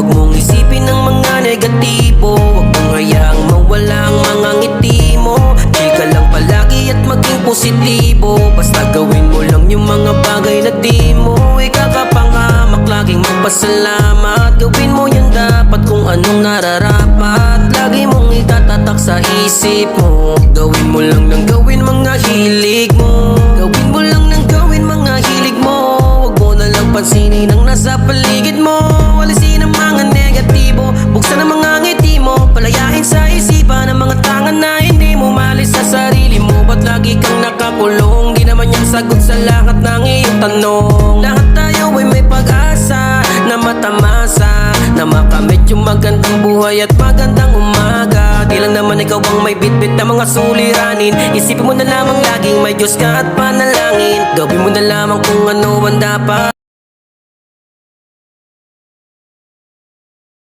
Huwag mong isipin ng mga negatibo, huwag mong hayaang mawala ang mga ngiti mo. Chika lang palagi at maging positibo, basta gawin mo lang yung mga bagay na di mo ikakapangamak. Laging magpasalamat, gawin mo yung dapat kung anong nararapat. Lagi mong itatatak sa isip mo, gawin mo lang ng gawin mga hilig mo. Gawin mo lang ng gawin mga hilig mo, huwag mo na lang pansinin ang nasa paligid mo. Walisin ang mga negatibo, buksan ang mga ngiti mo, palayain sa isipan ang mga tangan na hindi mo malis sa sarili mo. Ba't lagi kang nakakulong? Di naman yung sagot sa lahat ng iyong tanong. Lahat tayo ay may pag-asa na matamasa, na makamit yung magandang buhay at magandang umaga. Di lang naman ikaw ang may bitbit na mga suliranin. Isipin mo na lamang laging may Diyos ka at panalangin. Gawin mo na lamang kung ano ang dapat.